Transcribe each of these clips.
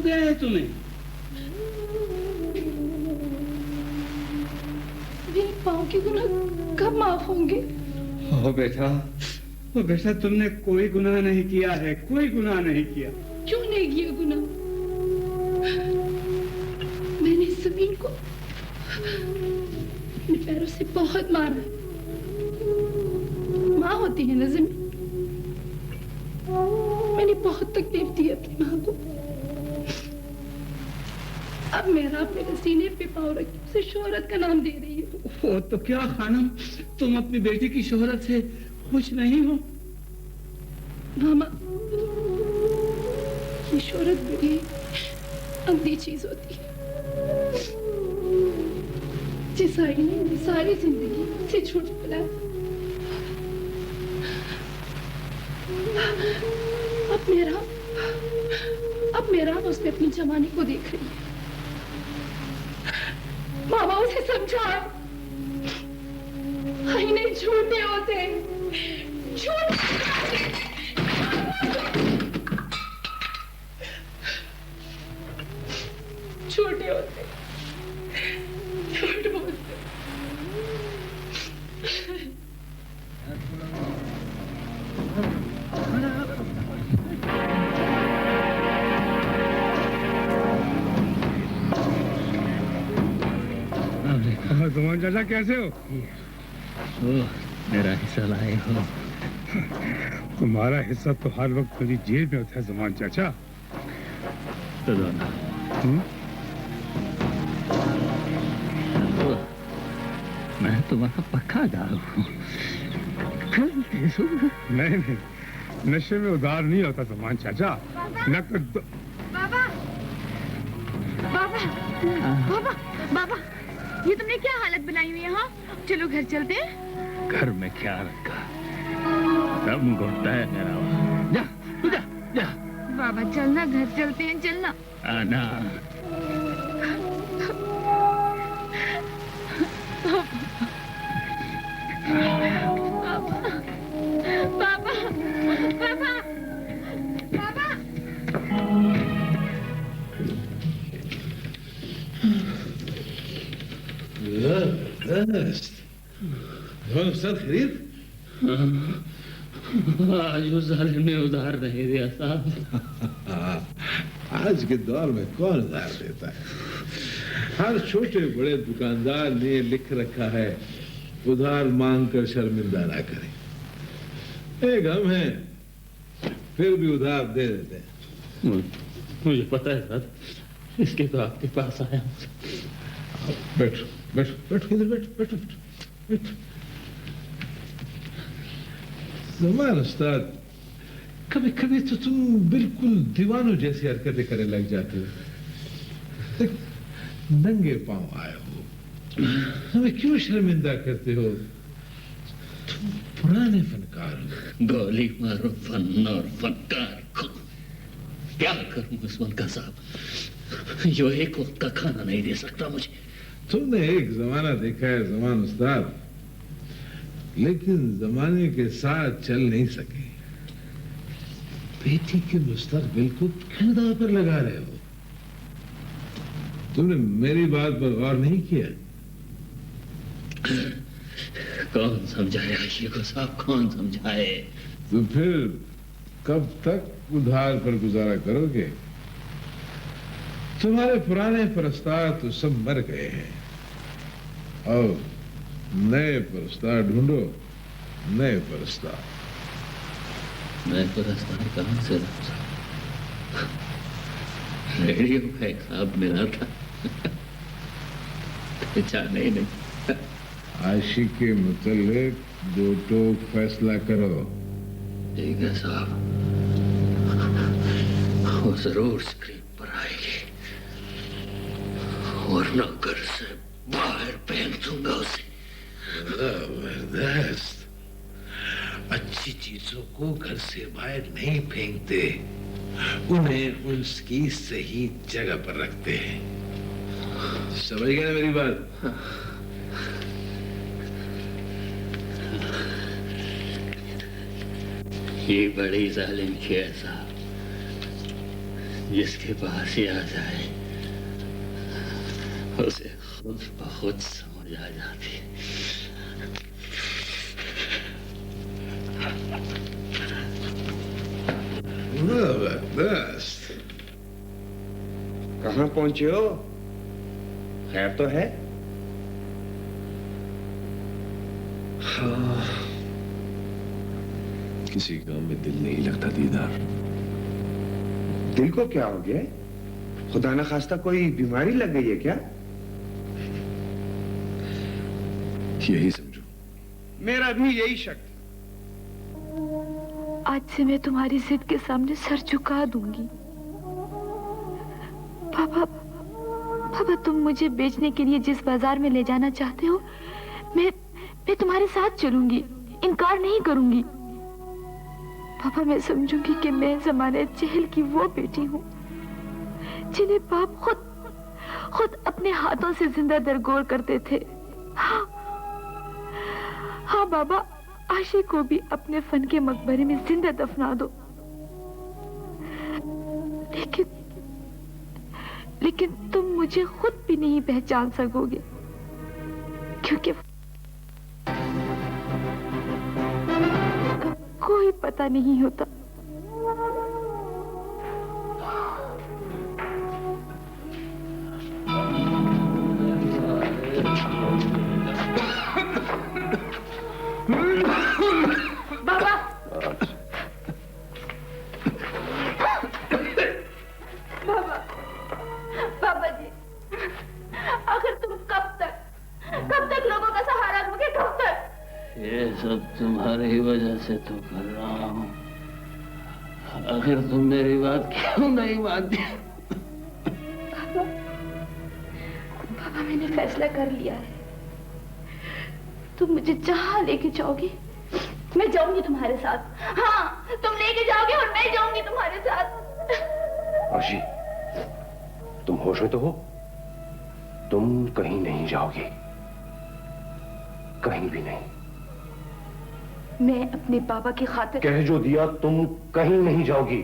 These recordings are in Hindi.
हो गया है तुम्हें? मेरे पाँव के गुनाह कब माफ होंगे? ओ बेटा तुमने कोई गुनाह नहीं किया है, कोई गुनाह नहीं किया। क्यों नहीं किया गुनाह? मैंने इस जमीन को अपने पैरों से बहुत मारा। माँ होती है ना जमीन। मैंने बहुत तकलीफ दी अपनी माँ को। अब मेरा मेरे सीने पे पाँव रख उसे शोहरत का नाम दे रही है। तो क्या खानम, तुम अपनी बेटी की शोहरत से खुश नहीं हो? मामा, ये शोहरत बड़ी अंधी चीज होती है जिस आईने में सारी जिंदगी से छूट पड़ा। अब मेरा उसमें अपनी जवानी को देख रही है। मामा उसे समझा, आईने झूठे होते, छोटे होते, झूठ बोलते। ज़मान चाचा कैसे हो? मेरा हिस्सा लाए हो? तुम्हारा हिस्सा तो हर वक्त मेरी जेब में होता है ज़मान चाचा। तो दो ना। मैं तुम्हारा पक्का दारू हूँ। नहीं, नशे में उधार नहीं होता ज़मान चाचा। नकद। बाबा, बाबा, बाबा, बाबा, ये तुमने क्या हालत बनाई हुई है? हाँ, चलो घर चलते हैं। घर में क्या रखा? दम घुटता है मेरा। जा, जा, जा। बाबा चलना, घर चलते हैं, चलना। आना। बाबा, बाबा, बाबा। सर खरीद? आज उस जालिम ने उधार नहीं दिया साहब। आज के दौर में कौन उधार देता है? हर छोटे बड़े दुकानदार ने लिख रखा है, उधार मांग कर शर्मिंदा ना करें। एक हम हैं, फिर भी उधार दे देते हैं। मुझे पता है सर, इसके तो आपके पास आया हूँ। बैठो बैठो बैठो, इधर बैठो बैठो बैठो। ज़मान उस्ताद, कभी कभी तो तुम बिल्कुल दीवानों जैसी हरकतें करने लग जाते हो। नंगे पांव आए हो, हमें क्यों शर्मिंदा करते हो? तुम पुराने फनकार हो। गोली मारो फन और फनकार को। क्या करूं उस्मान का साहब, जो एक वक्त का खाना नहीं दे सकता मुझे। तुमने एक जमाना देखा है ज़मान उस्ताद, लेकिन जमाने के साथ चल नहीं सके। बेटी के मुस्तकबिल को क्यों दांव पर लगा रहे हो? तुमने मेरी बात पर गौर नहीं किया? कौन समझाए आशिको साहब, कौन समझाए? तो फिर कब तक उधार पर गुजारा करोगे? तुम्हारे पुराने परस्तार तो सब मर गए हैं, और नए परस्तार ढूंढो, नए परस्तार। मैं परस्तार कहां से लाऊं साहब? रेडियो का एक साहब मिला था, पहचाने ही नहीं। आशिक के मुतल्लिक दो टोक फैसला करो। ठीक है साहब, वो जरूर स्क्रीन पर आएगी और नौकर से बाहर फेंक दूंगा उसे। जबरदस्त। अच्छी चीजों को घर से बाहर नहीं फेंकते, उन्हें उसकी सही जगह पर रखते हैं। समझ गए ना मेरी बात? ये बड़ी जालिम की है साहब, जिसके पास ही आ जाए उसे खुद ब खुद समझ आ जाती है। जबरदस्त। कहाँ पहुंचे हो? खैर तो है? हाँ, किसी काम में दिल नहीं लगता दीदार। दिल को क्या हो गया? खुदा न खास्ता कोई बीमारी लग गई है क्या? यही समझो। मेरा भी यही शक था। आज से मैं तुम्हारी जिद के सामने सर झुका दूंगी। पापा, पापा तुम मुझे बेचने के लिए जिस बाजार में ले जाना चाहते हो, मैं तुम्हारे साथ चलूंगी, इनकार नहीं करूंगी। पापा मैं समझूंगी कि मैं ज़माने चहल की वो बेटी हूँ जिन्हें बाप खुद अपने हाथों से जिंदा दरगोर करते थे। हाँ बाबा, आशिक को भी अपने फन के मकबरे में जिंदा दफना दो। लेकिन तुम मुझे खुद भी नहीं पहचान सकोगे, क्योंकि कोई पता नहीं होता। बाबा, बाबा जी, आखिर तुम कब तक लोगों का सहारा दोगे? कब तक? ये सब तुम्हारी वजह से तो कर रहा हूँ। आखिर तुम मेरी बात क्यों नहीं मानती? बाबा मैंने फैसला कर लिया है। तुम मुझे जहाँ लेके जाओगे मैं जाऊंगी तुम्हारे साथ। हाँ, तुम लेके जाओगे और मैं जाऊंगी तुम्हारे साथ। आशी, तुम होश में तो हो? तुम कहीं नहीं जाओगी, कहीं भी नहीं। मैं अपने पापा की खातिर कह जो दिया, तुम कहीं नहीं जाओगी।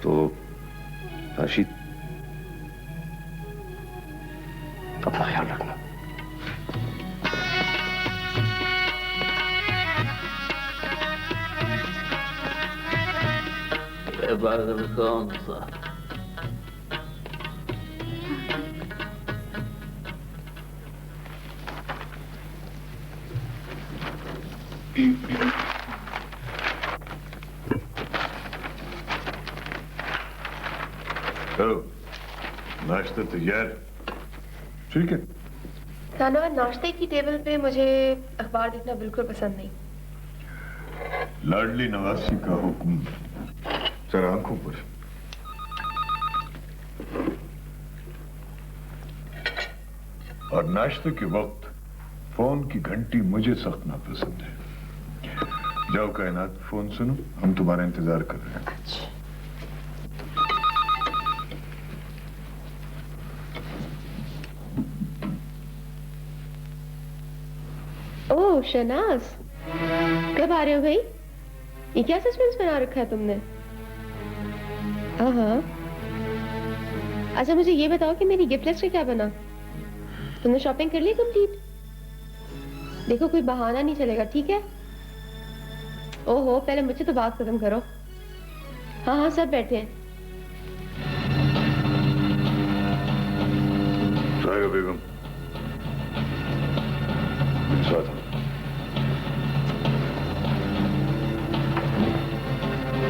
तो आशी, अपना ख्याल रखना। पागल कौन सा? नाश्ता तैयार? ठीक है। खाना नाश्ते की टेबल पे मुझे अखबार देखना बिल्कुल पसंद नहीं। लाडली नवासी का हुक्म जरा आंखों पर। और नाश्ते के वक्त फोन की घंटी मुझे सख्त नापसंद है। जाओ कायनात, फोन सुनो, हम तुम्हारा इंतजार कर रहे हैं। अच्छा। ओह शहनाज, कब आ रहे हो भाई? ये क्या सस्पेंस बना रखा है तुमने? हाँ, अच्छा मुझे ये बताओ कि मेरी गिफ्ट लिस्ट का क्या बना? तुमने शॉपिंग कर ली कंप्लीट? देखो कोई बहाना नहीं चलेगा, ठीक है? ओहो, पहले मुझे तो बात खत्म करो। हाँ, सब बैठे हैं। बेगम,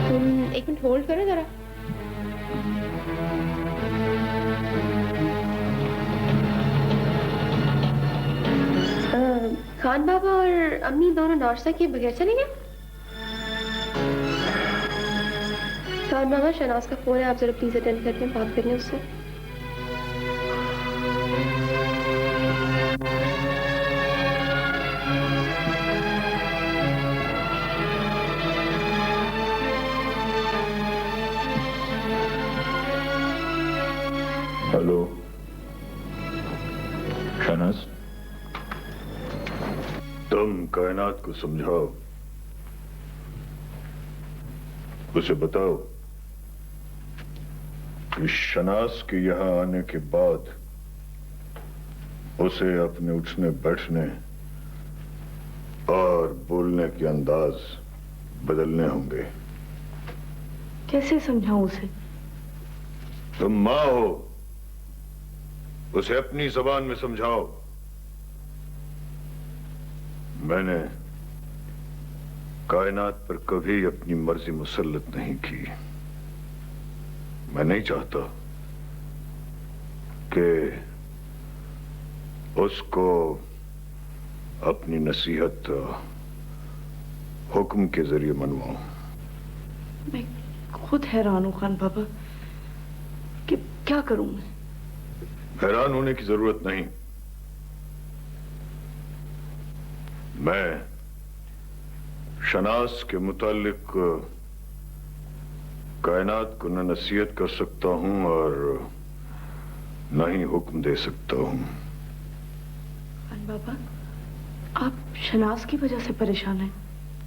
तुम एक मिनट होल्ड करो जरा। खान बाबा और अम्मी दोनों नाश्ता किए बगैर चले गए। खान बाबा, शहनाज का फोन है, आप जरा प्लीज अटेंड करके बात करिए उससे। हेलो शहनाज, तुम कायनात को समझाओ उसे बताओ कि शनास के यहां आने के बाद उसे अपने उठने बैठने और बोलने के अंदाज बदलने होंगे। कैसे समझाऊं उसे? तुम मां हो, उसे अपनी जबान में समझाओ। मैंने कायनात पर कभी अपनी मर्जी मुसल्लत नहीं की। मैं नहीं चाहता कि उसको अपनी नसीहत हुक्म के जरिए मनवाऊं। मैं खुद हैरान हूं खान बाबा कि क्या करूं मैं। हैरान होने की जरूरत नहीं। मैं शनास के मुतालिक कायनात को न नसीहत कर सकता हूं और न ही हुक्म दे सकता हूं। खान बाबा, आप शनास की वजह से परेशान हैं?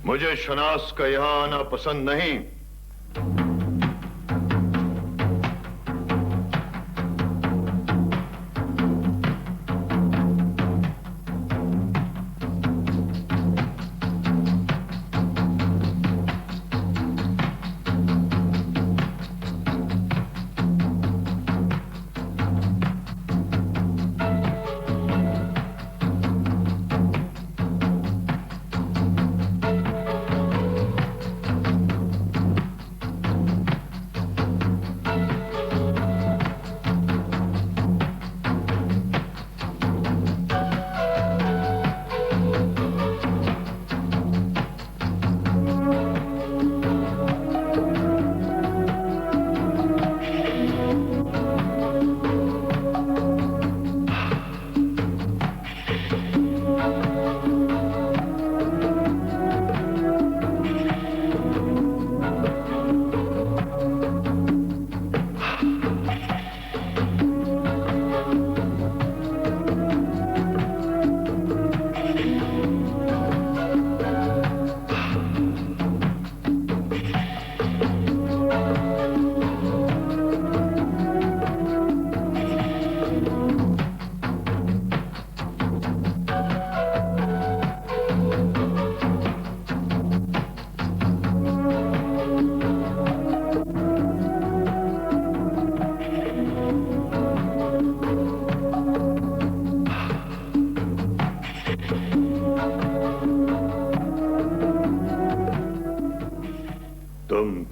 मुझे शनास का यहां आना पसंद नहीं।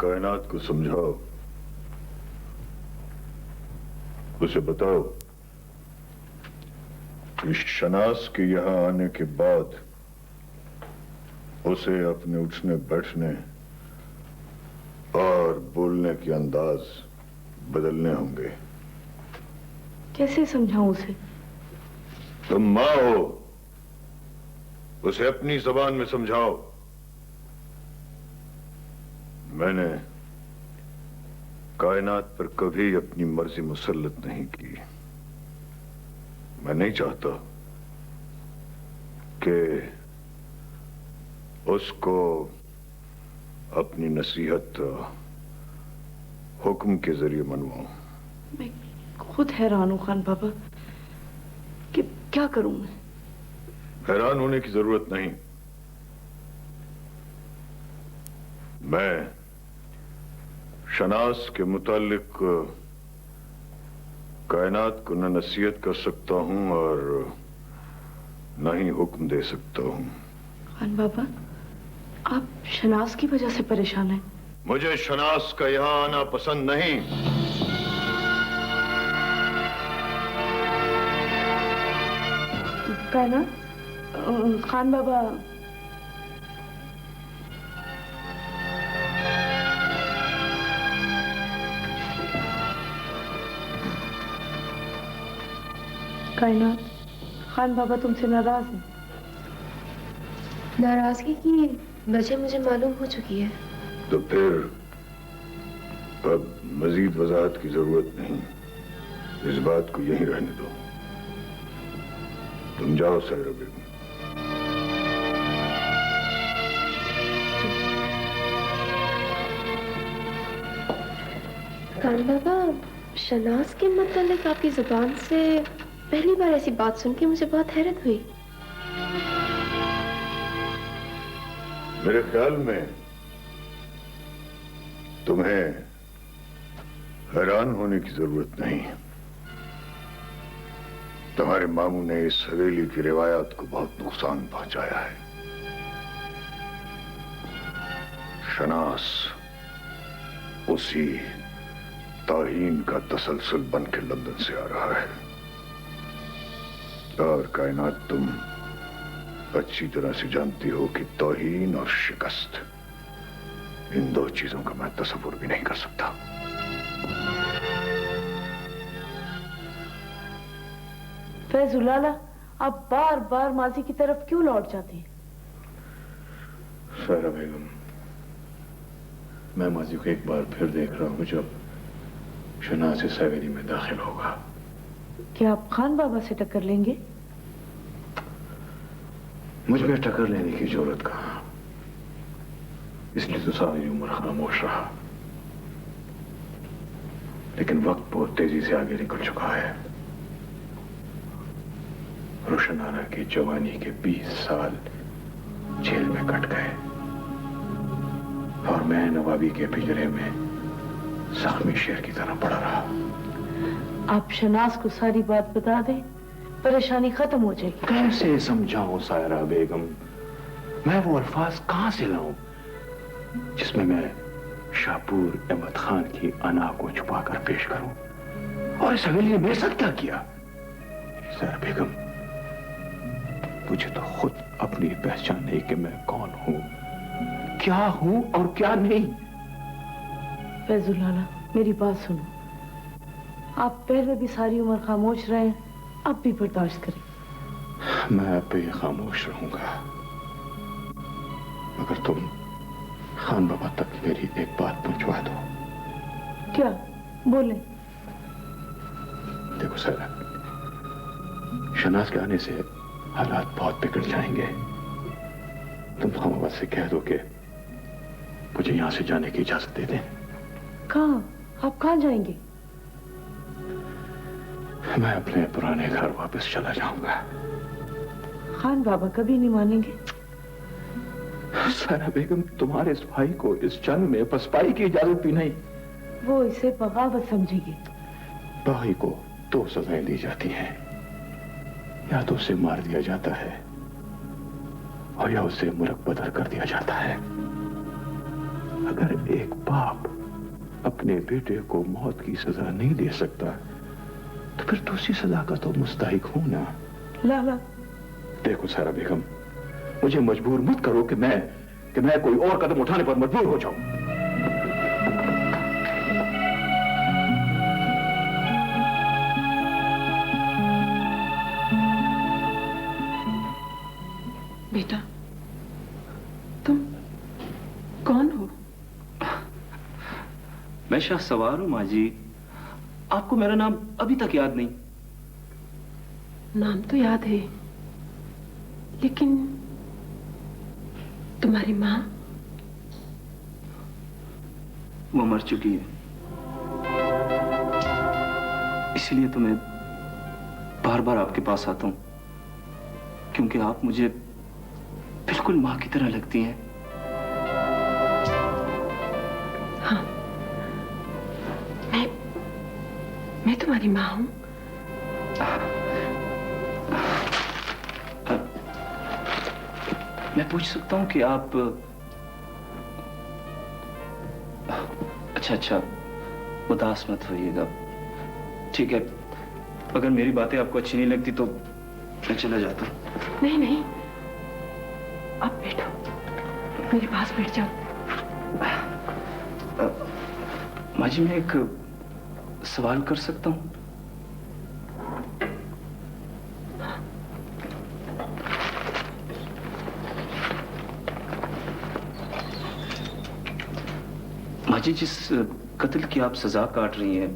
कायनात को समझाओ। उसे बताओ कि शनास के यहां आने के बाद उसे अपने उठने बैठने और बोलने के अंदाज बदलने होंगे। कैसे समझाऊं उसे? तुम मां हो, उसे अपनी जबान में समझाओ। मैंने कायनात पर कभी अपनी मर्जी मुसल्लत नहीं की। मैं नहीं चाहता कि उसको अपनी नसीहत हुक्म के जरिए मनवाऊं। मैं खुद हैरान हूं खान बाबा कि क्या करूं मैं। हैरान होने की जरूरत नहीं। मैं शनास के मुतालिक कायनात को न नसीहत कर सकता हूं और न ही हुक्म दे सकता हूं। खान बाबा, आप शनास की वजह से परेशान हैं? मुझे शनास का यहां आना पसंद नहीं। कायनात, खान बाबा, कायनात, खान बाबा तुमसे नाराज हैं। नाराजगी की वजह मुझे मालूम हो चुकी है। तो फिर अब मजीद वजाहत की जरूरत नहीं। इस बात को यहीं रहने दो। तुम जाओ सायरा बेगम। खान बाबा, शनाज के मतलब आपकी जुबान से पहली बार ऐसी बात सुन के मुझे बहुत हैरत हुई। मेरे ख्याल में तुम्हें हैरान होने की जरूरत नहीं। तुम्हारे मामू ने इस हवेली की रिवायत को बहुत नुकसान पहुंचाया है। शनास उसी ताहीन का तसलसल बन के लंदन से आ रहा है, और कायनात तुम अच्छी तरह से जानती हो कि तौहीन और शिकस्त, इन दो चीजों का मैं तसव्वुर भी नहीं कर सकता। फैजुलाला, आप बार बार माजी की तरफ क्यों लौट जाती हैं? सायरा बेगम, मैं माजी को एक बार फिर देख रहा हूं जब शनाज़ इस हवेली में दाखिल होगा। क्या आप खान बाबा से टक्कर लेंगे? मुझ में टक्कर लेने की जरूरत कहां, इसलिए तो सारी उम्र खामोश रहा। लेकिन वक्त बहुत तेजी से आगे निकल चुका है। रोशनारा की जवानी के 20 साल जेल में कट गए, और मैं नवाबी के पिंजरे में जख्मी शेर की तरह पड़ा रहा। आप शनाज को सारी बात बता दें, परेशानी खत्म हो जाएगी। कैसे समझाऊं सायरा बेगम, मैं वो अल्फाज कहां से लाऊं जिसमें मैं शाहपुर अहमद खान की अना को छुपाकर पेश करूं? और इस हवेली ने मेरे साथ क्या किया? सायरा बेगम, मुझे तो खुद अपनी पहचान नहीं कि मैं कौन हूं, क्या हूं और क्या नहीं। फैजुलाला, मेरी बात सुनो। आप पहले भी सारी उम्र खामोश रहे, अब भी बर्दाश्त करें। मैं अब भी खामोश रहूंगा, मगर तुम खान बाबा तक मेरी एक बात पहुंचवा दो। क्या? बोले। देखो सारा, शनाज के आने से हालात बहुत बिगड़ जाएंगे। तुम खान बाबा से कह दो कि मुझे यहां से जाने की इजाजत दे दें। कहां? आप कहां जाएंगे? मैं अपने पुराने घर वापस चला जाऊंगा। खान बाबा कभी नहीं मानेंगे। सारा बेगम, तुम्हारे इस भाई को इस जंग में पसपाई की इजाजत भी नहीं। वो इसे बगावत समझेगी। भाई को 2 सजाएं दी जाती हैं, या तो उसे मार दिया जाता है और या उसे मुल्क बदर कर दिया जाता है। अगर एक बाप अपने बेटे को मौत की सजा नहीं दे सकता, तो फिर दूसरी सजा का तो मुस्तहिक हूं ना। लाला, देखो सारा बेगम, मुझे मजबूर मत करो कि मैं कोई और कदम उठाने पर मजबूर हो जाऊं। बेटा, तुम कौन हो? मैं शाह सवार हूं माँ जी। आपको मेरा नाम अभी तक याद नहीं? नाम तो याद है, लेकिन तुम्हारी माँ? वो मर चुकी है, इसलिए तो मैं बार बार आपके पास आता हूं, क्योंकि आप मुझे बिल्कुल माँ की तरह लगती हैं। हाँ, मैं तुम्हारी माँ हूं। मैं पूछ सकता हूं कि आप... अच्छा, उदास मत होइएगा, ठीक है? अगर मेरी बातें आपको अच्छी नहीं लगती तो मैं चला जाता हूं। नहीं, आप बैठो, मेरे पास बैठ जाओ। माँ जी, मैं एक सवाल कर सकता हूं? माँ जी, जिस कत्ल की आप सजा काट रही हैं,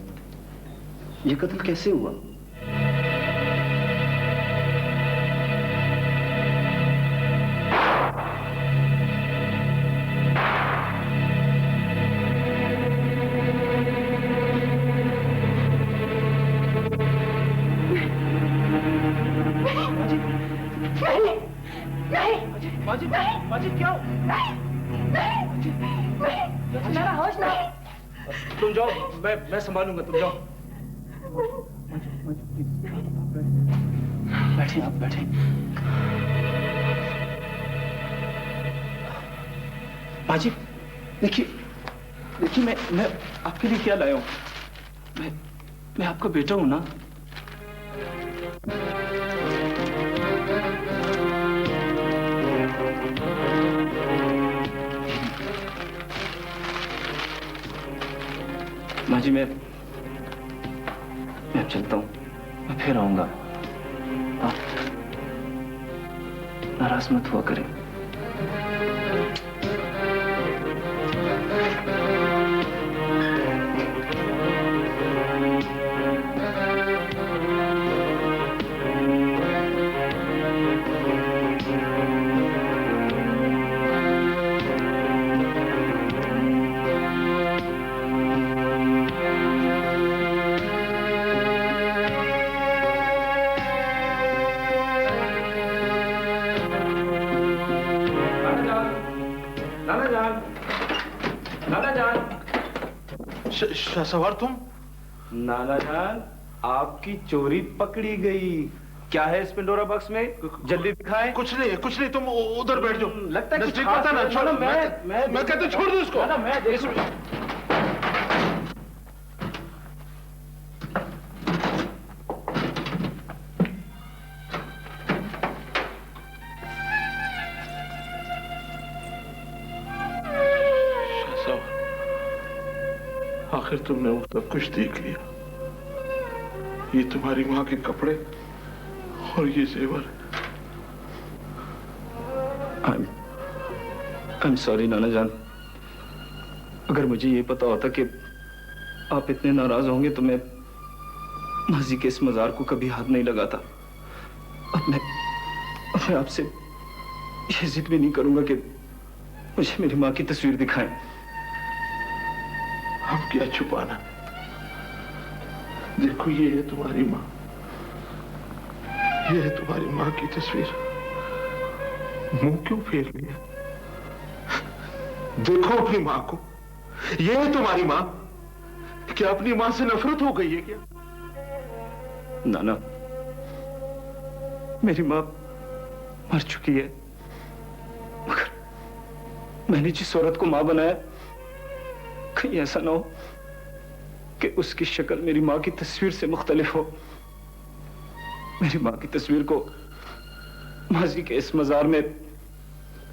ये कत्ल कैसे हुआ? नहीं नहीं माजिद, नहीं माजिद क्या हो? नहीं नहीं नहीं मेरा होश नहीं। तुम जाओ, मैं संभालूंगा, तुम जाओ। बैठे आप, बैठे। माजिद, देखिए मैं आपके लिए क्या लाया हूं। मैं आपका बेटा हूं ना। माजी, मैं अब चलता हूँ, मैं फिर आऊंगा। आप नाराज मत हुआ करें। सवार तुम? नाना जान, आपकी चोरी पकड़ी गई। क्या है इस पिंडोरा बॉक्स में? जल्दी दिखाएं। कुछ नहीं, तुम उधर बैठ जाओ। लगता है कुछ पता ना। छोड़ो, मैं कहता छोड़ दो इसको। ना, मैं देख आखिर तुमने वो सब कुछ देख लिया। ये तुम्हारी माँ के कपड़े और ये जेवर। I'm sorry नाना जान। अगर मुझे ये पता होता कि आप इतने नाराज होंगे तो मैं माजी के इस मजार को कभी हाथ नहीं लगाता। अब मैं आपसे ये जिद भी नहीं करूंगा कि मुझे मेरी माँ की तस्वीर दिखाएं। अब क्या छुपाना? देखो, ये है तुम्हारी माँ, ये है तुम्हारी माँ की तस्वीर। मुंह क्यों फेर लिया? देखो अपनी माँ को, ये है तुम्हारी माँ। क्या अपनी माँ से नफरत हो गई है क्या? नाना, मेरी माँ मर चुकी है, मगर मैंने जिस औरत को माँ बनाया, कहीं ऐसा ना हो कि उसकी शक्ल मेरी माँ की तस्वीर से मुख्तलिफ हो। मेरी माँ की तस्वीर को माजी के इस मजार में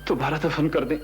दोबारा दफन कर दें।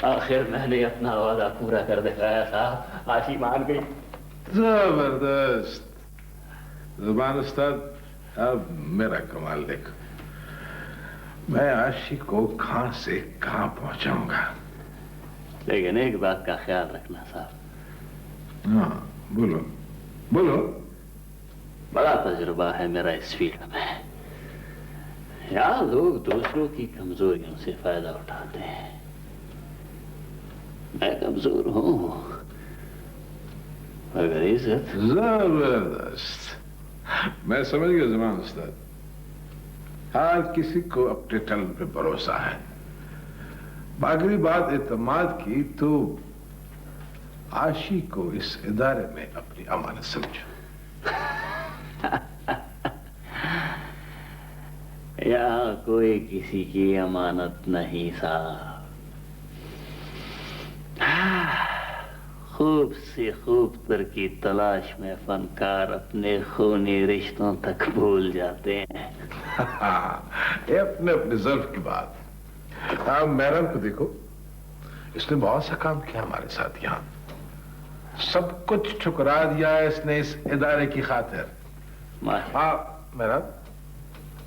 आखिर मैंने अपना वादा पूरा कर दिखाया साहब। आशी मान गई। जबरदस्त। जुबान उस्ताद, अब मेरा कमाल देखो। मैं आशी को कहां से कहां पहुंचाऊंगा। लेकिन एक बात का ख्याल रखना साहब। हाँ, बोलो बोलो। बड़ा तजुर्बा है मेरा इस फील्ड में। यहाँ लोग दूसरों की कमजोरियों से फायदा उठाते हैं। मैं कमजोर हूं, मगर इज्जत। जबरदस्त। मैं समझ गया जुबान उस्ताद। हर किसी को अपने टल पे भरोसा है। बाकी बात एतमाद की तो आशी को इस इदारे में अपनी अमानत समझो। यहाँ कोई किसी की अमानत नहीं साहब। खूब से खूबतर की तलाश में फनकार अपने खूनी रिश्तों तक भूल जाते हैं। ये अपने अपने ज़र्फ की बात। आप मैरम को देखो, इसने बहुत सा काम किया हमारे साथ यहाँ। सब कुछ ठुकरा दिया इसने इस इदारे की खातिर। हाँ मैरम,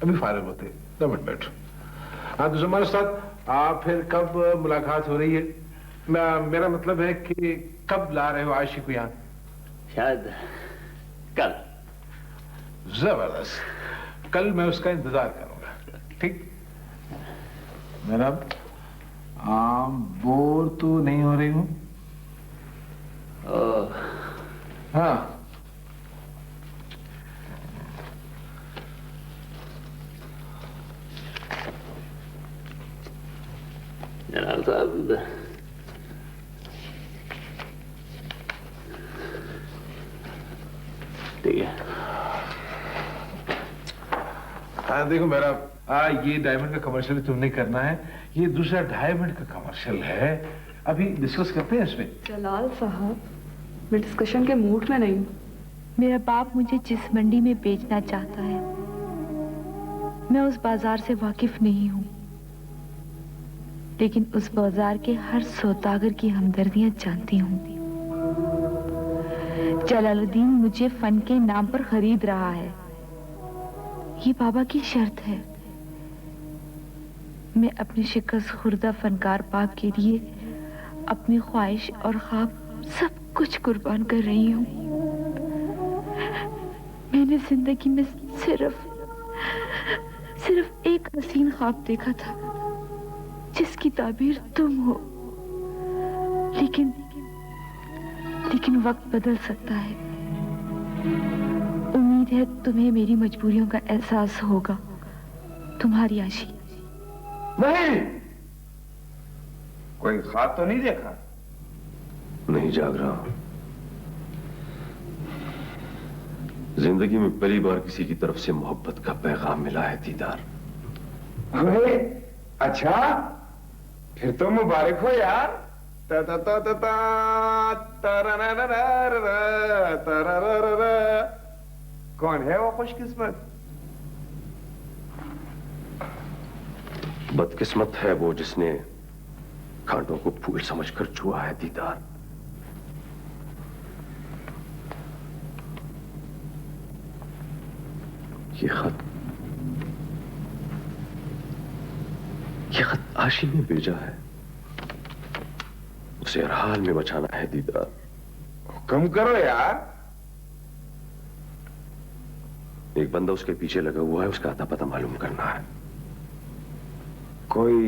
अभी फारिग होते 2 मिनट बैठो। हाँ तो जुम्मन उस्ताद, आप फिर कब मुलाकात हो रही है? मेरा मतलब है कि कब ला रहे हो आयशी को यहाँ? शायद कल। जबरदस्त, कल मैं उसका इंतजार करूंगा। ठीक मैडम, बोर तो नहीं हो रही हूँ? हाँ जनाब साहब, ठीक है। देखो मेरा ये डायमंड का कमर्शियल तुमने करना है, ये दूसरा डायमंड का कमर्शियल है, अभी डिस्कस करते हैं इसमें। जलाल साहब, मैं डिस्कशन के मूड में नहीं हूँ। मेरा बाप मुझे जिस मंडी में बेचना चाहता है, मैं उस बाजार से वाकिफ नहीं हूँ, लेकिन उस बाजार के हर सौदागर की हमदर्दियां जानती हूँ। जलालुद्दीन मुझे फन के नाम पर खरीद रहा है, ये बाबा की शर्त है। मैं अपने शिकस्त खुर्दा फनकार बाप के लिए अपनी ख्वाहिश और ख्वाब सब कुछ कुर्बान कर रही हूँ। मैंने जिंदगी में सिर्फ एक हसीन ख्वाब देखा था, जिसकी ताबीर तुम हो, लेकिन वक्त बदल सकता है। उम्मीद है तुम्हें मेरी मजबूरियों का एहसास होगा। तुम्हारी आशी। नहीं, कोई ख्वाब तो नहीं देखा? नहीं जाग रहा। जिंदगी में पहली बार किसी की तरफ से मोहब्बत का पैगाम मिला है दीदार। अरे अच्छा, फिर तो मुबारक हो यार। ता ता ता ता ता कौन है वो खुशकिस्मत? बदकिस्मत है वो जिसने कांटों को फूल समझकर छुआ है दीदार। ये खत आशी ने भेजा है, उसे हर हाल में बचाना है दीदार। हुक्म करो यार। एक बंदा उसके पीछे लगा हुआ है, उसका आता पता मालूम करना है। कोई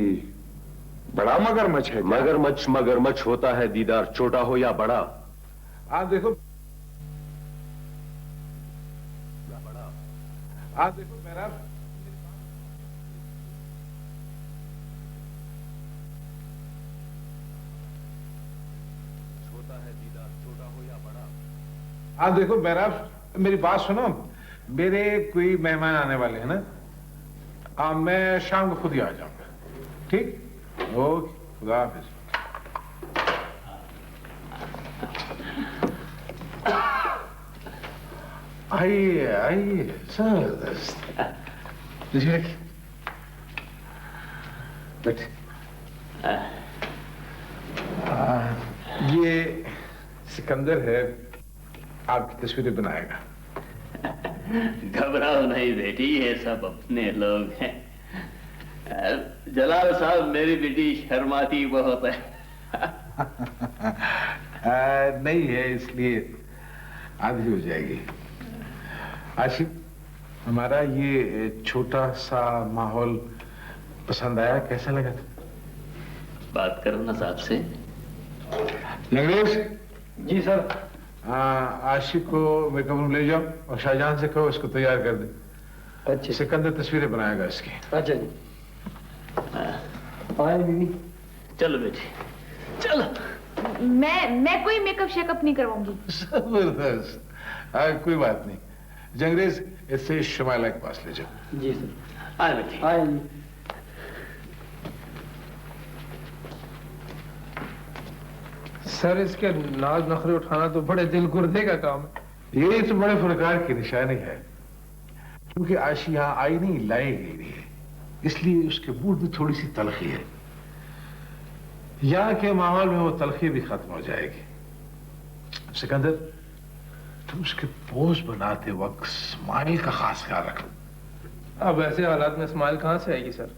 बड़ा मगरमच्छ है? मगरमच्छ होता है दीदार, छोटा हो या बड़ा। आप देखो मेरा आप देखो मेरा, मेरी बात सुनो। मेरे कोई मेहमान आने वाले हैं ना, मैं शाम को खुद ही आ जाऊंगा। ठीक? ओके, खुदा हाफिज। आइए आइए, जबरदस्त। ये सिकंदर है, आपकी तस्वीरें बनाएगा। घबराओ नहीं बेटी, ये सब अपने लोग हैं। जलाल साहब, मेरी बेटी शर्माती बहुत है। नहीं है, इसलिए आधी हो जाएगी। आशिफ, हमारा ये छोटा सा माहौल पसंद आया? कैसा लगा? बात करो ना साहब से। अंग्रेज जी सर। आशिफ को मेकअप रूम ले जाओ और शाहजहां से कहो इसको तैयार कर दे। अच्छा। सिकंदर तस्वीरें बनाएगा इसकी। अच्छा जी। आए बीवी। चलो बेटी, चलो। मैं कोई मेकअप शेकअप नहीं करवाऊंगी। जबरदस्त। कोई बात नहीं। जंगरेज, इससे शमाइला के पास ले जाओ। जी सर। आए बेटी। आए। सर इसके नाज नखरे उठाना तो बड़े दिल गुर्दे का काम है। ये तो बड़े फनकार की निशानी है, क्योंकि आशिया आई नहीं लाई गई नहीं है, इसलिए उसके मूड में थोड़ी सी तलखी है। यहाँ के माहौल में वो तलखी भी खत्म हो जाएगी। सिकंदर, तुम उसके पोज बनाते वक्त स्माइल का खास ख्याल रखो। अब ऐसे हालात में स्माइल कहां से आएगी सर?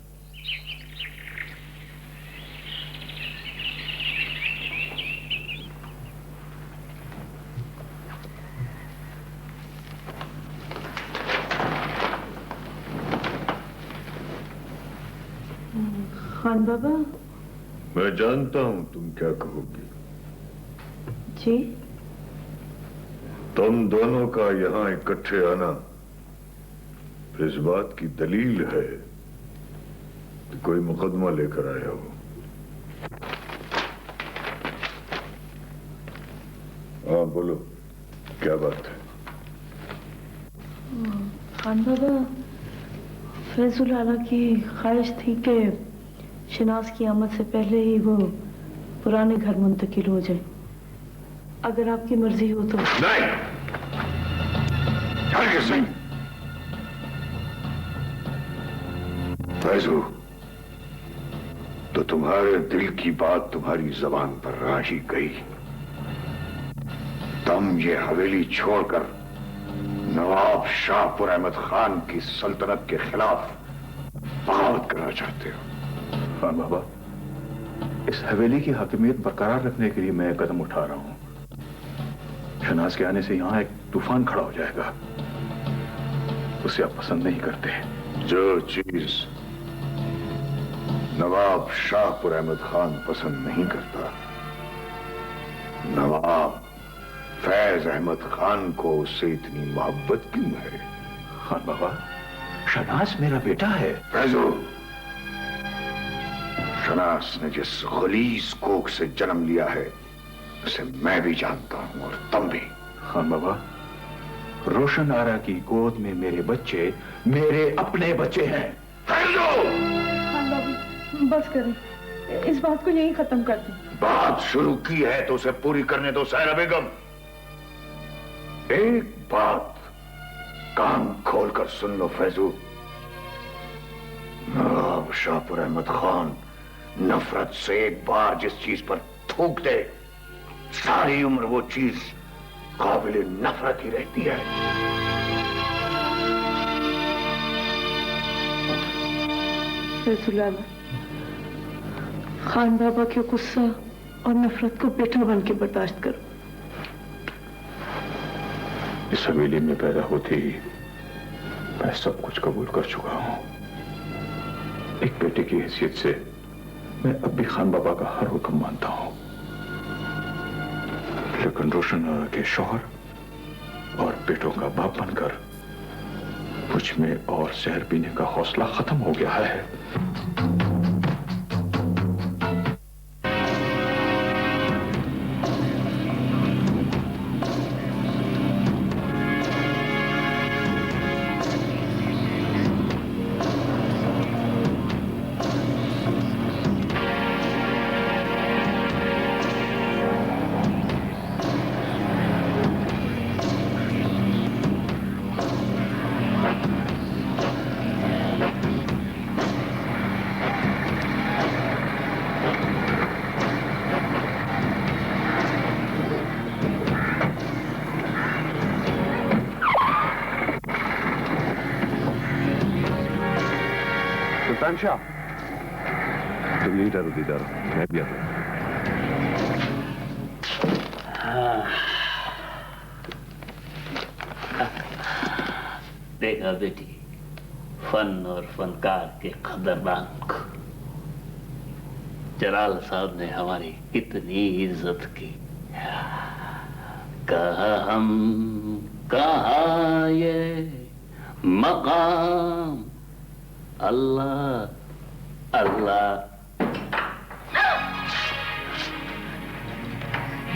खान बाबा। मैं जानता हूं तुम क्या कहोगी। जी? तुम दोनों का यहां इकट्ठे आना इस बात की दलील है कि कोई मुकदमा लेकर आया हो। हाँ बोलो, क्या बात है? खान बाबा, फैजुल आला की ख्वाहिश थी कि शनाज की आमद से पहले ही वो पुराने घर मुंतकिल हो जाए। अगर आपकी मर्जी हो तो। नहीं, हरगिज़ नहीं। फैजू, तो तुम्हारे दिल की बात तुम्हारी जबान पर आ ही गई। तुम ये हवेली छोड़कर नवाब शाहपुर अहमद खान की सल्तनत के खिलाफ बगावत करना चाहते हो। खान बाबा, इस हवेली की हकीमियत बरकरार रखने के लिए मैं कदम उठा रहा हूं। शनाज के आने से यहां एक तूफान खड़ा हो जाएगा, उसे आप पसंद नहीं करते। जो चीज नवाब शाहपुर अहमद खान पसंद नहीं करता, नवाब फैज अहमद खान को उससे इतनी मोहब्बत क्यों है? खान बाबा, शनाज मेरा बेटा है। फैजो, शनाज ने जिस गलीज कोख से जन्म लिया है उसे मैं भी जानता हूं और तुम भी। खान बाबा, रोशन आरा की गोद में मेरे बच्चे मेरे अपने बच्चे हैं। खान बाबा, बस करें, इस बात को यहीं खत्म कर दें। बात शुरू की है तो उसे पूरी करने दो सायरा बेगम। एक बात कान खोलकर सुन लो फैजू, नवाब शाहपुर अहमद खान नफरत से एक बार जिस चीज पर थूक दे, सारी उम्र वो चीज काबिल नफरत ही रहती है। फैजुल, खान बाबा के गुस्सा और नफरत को बेटा बन के बर्दाश्त करो। इस हवेली में पैदा होते ही मैं सब कुछ कबूल कर चुका हूं। एक बेटे की हैसियत से मैं अब भी खान बाबा का हर हुक्म मानता हूं, लेकिन रोशन आरा के शौहर और बेटों का बाप बनकर मुझ में और जहर पीने का हौसला खत्म हो गया है। शाह, तुम यही डरो दीदार, मैं भी आता हूं। देखा बेटी, फन और फनकार के कदरदान को जलाल साहब ने हमारी कितनी इज्जत की। कहा हम कहा ये मकाम, अल्लाह अल्लाह।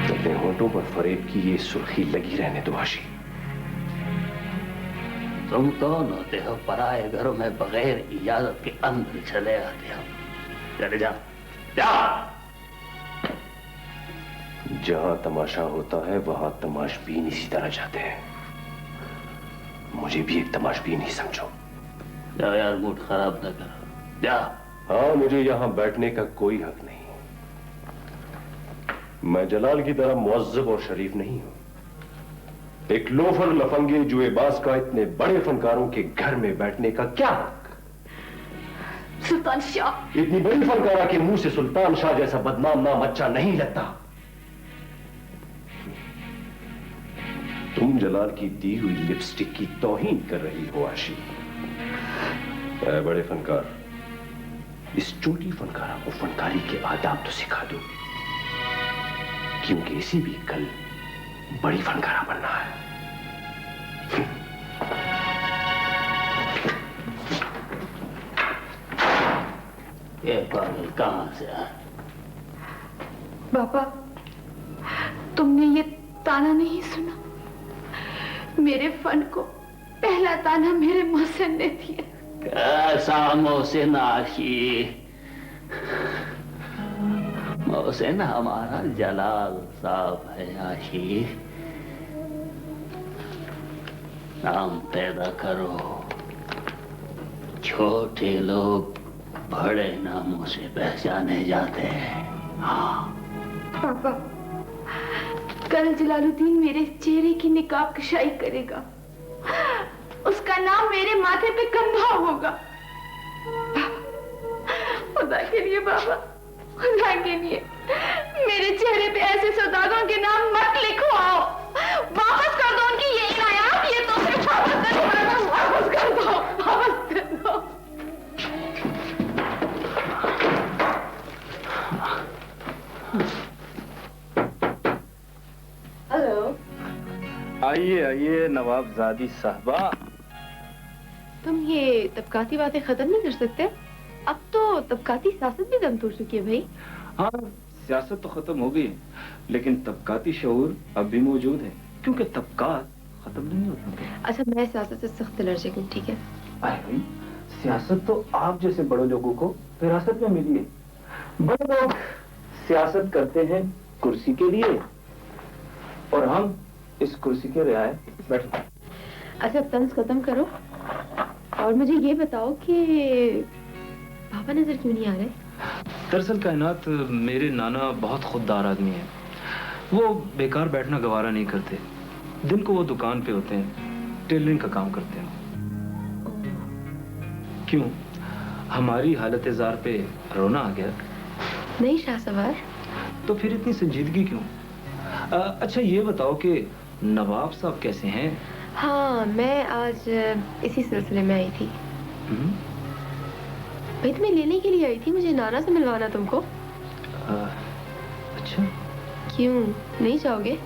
तेरे होठों पर फरेब की ये सुर्खी लगी रहने दो आशी। तुम कौन होते हो पराए घरों में बगैर इजाजत के अंदर चले आते हो? चले जाओ, जाओ। जहां तमाशा होता है वहां तमाशबीन इसी तरह जाते हैं। मुझे भी एक तमाशबीन ही समझो। जाओ यार, मूड खराब न करो, जा। हाँ, मुझे यहां बैठने का कोई हक नहीं। मैं जलाल की तरह मुअज्जब और शरीफ नहीं हूं। एक लोफर लफंगे जुएबाज का इतने बड़े फनकारों के घर में बैठने का क्या हक? सुल्तान शाह, इतनी बड़ी फनकारा के मुंह से सुल्तान शाह जैसा बदनाम नाम अच्छा नहीं लगता। तुम जलाल की दी हुई लिपस्टिक की तौहीन कर रही हो आशी। ऐ बड़े फनकार, इस छोटी फनकारा को फनकारी के आदाब तो सिखा दो, क्योंकि इसे भी कल बड़ी फनकारा बनना है। ये पागल कहां से आया? बाबा, तुमने ये ताना नहीं सुना? मेरे फन को पहला ताना मेरे मोहसिन ने दिया। कैसा मोहसिन आशी? मोहसिन हमारा जलाल साहब है आशी। नाम पैदा करो। छोटे लोग बड़े नामों से पहचाने जाते हैं। हाँ पापा, कल जलालुद्दीन मेरे चेहरे की निकाब कशाई करेगा। उसका नाम मेरे माथे पे कंधा होगा। खुदा के लिए बाबा, खुदा के लिए मेरे चेहरे पे ऐसे सौदागरों के नाम मत लिखवाओ। वापस कर दो उनकी ये इनायात, ये तो सिर्फ वापस कर दो, वापस कर दो, वापस कर दो। हेलो। आइए आइए नवाबजादी साहबा। तुम ये तबकाती बातें खत्म नहीं कर सकते? अब तो तबकाती सियासत भी दम तोड़ चुकी है भाई। हाँ, सियासत तो खत्म हो गई, लेकिन तबकाती शऊर अब भी मौजूद है, क्योंकि तबकात खत्म नहीं होते। अच्छा, मैं सियासत से सख्त एलर्जिक हूँ, ठीक है? अरे भाई, सियासत तो आप जैसे बड़े लोगों को विरासत में मिली है। बड़े लोग सियासत करते हैं कुर्सी के लिए, और हम इस कुर्सी के रियायत बैठो। अच्छा, तंज खत्म करो और मुझे ये बताओ कि पापा नजर क्यों नहीं आ रहे? दरअसल कायनात, मेरे नाना बहुत खुददार आदमी हैं। वो बेकार बैठना गवारा नहीं करते। दिन को वो दुकान पे होते हैं, टेलरिंग का काम करते हैं। क्यों, हमारी हालत जार पे रोना आ गया? नहीं शाह सवार। तो फिर इतनी संजीदगी क्यों? अच्छा ये बताओ कि नवाब साहब कैसे हैं? हाँ, मैं आज इसी सिलसिले में आई थी। भाई, तुम्हें लेने के लिए आई थी, मुझे नाना से मिलवाना तुमको। अच्छा, क्यों नहीं जाओगे?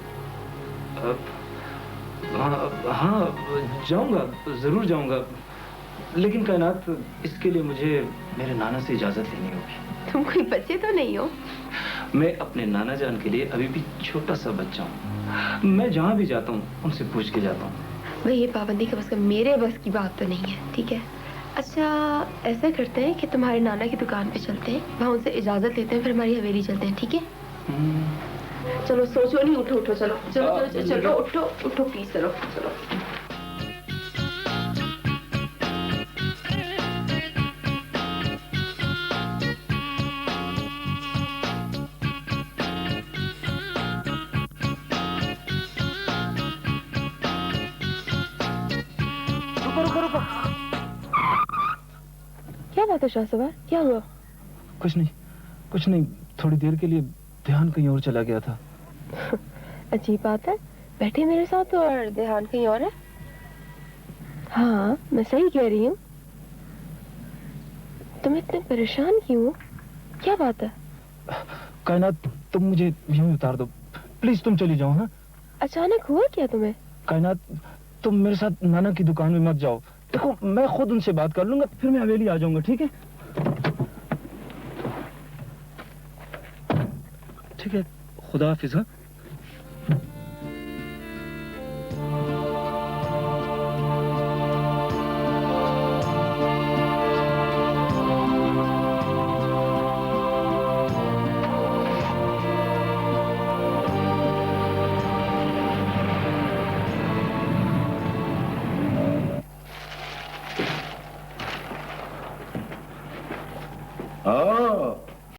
हाँ, जाऊंगा, जरूर जाऊंगा, लेकिन कायनात, इसके लिए मुझे मेरे नाना से इजाजत लेनी होगी। तुम कोई बच्चे तो नहीं हो? मैं अपने नाना जान के लिए अभी भी छोटा सा बच्चा हूँ। मैं जहाँ भी जाता हूँ उनसे पूछ के जाता हूँ। भाई, ये पाबंदी का बस मेरे बस की बात तो नहीं है, ठीक है? अच्छा, ऐसा करते हैं कि तुम्हारे नाना की दुकान पे चलते हैं, वहाँ उनसे इजाजत लेते हैं, फिर हमारी हवेली चलते हैं, ठीक है? चलो, सोचो नहीं, उठो उठो, चलो चलो चलो चलो, उठो उठो प्लीज, चलो चलो। क्या बात है शाह सवार, क्या हुआ? कुछ नहीं, थोड़ी देर के लिए ध्यान कहीं और चला गया था। अजीब बात है, बैठे मेरे साथ और ध्यान कहीं और है। हाँ, मैं सही कह रही हूँ। तुम इतने परेशान क्यों हो? क्या बात है? कायनात, तुम मुझे यूं उतार दो प्लीज, तुम चली जाओ। हाँ, अचानक हुआ क्या तुम्हें? कायनात, तुम मेरे साथ नाना की दुकान में मत जाओ। देखो, मैं खुद उनसे बात कर लूंगा, फिर मैं हवेली आ जाऊंगा, ठीक है? ठीक है, खुदा हाफिज। हाँ।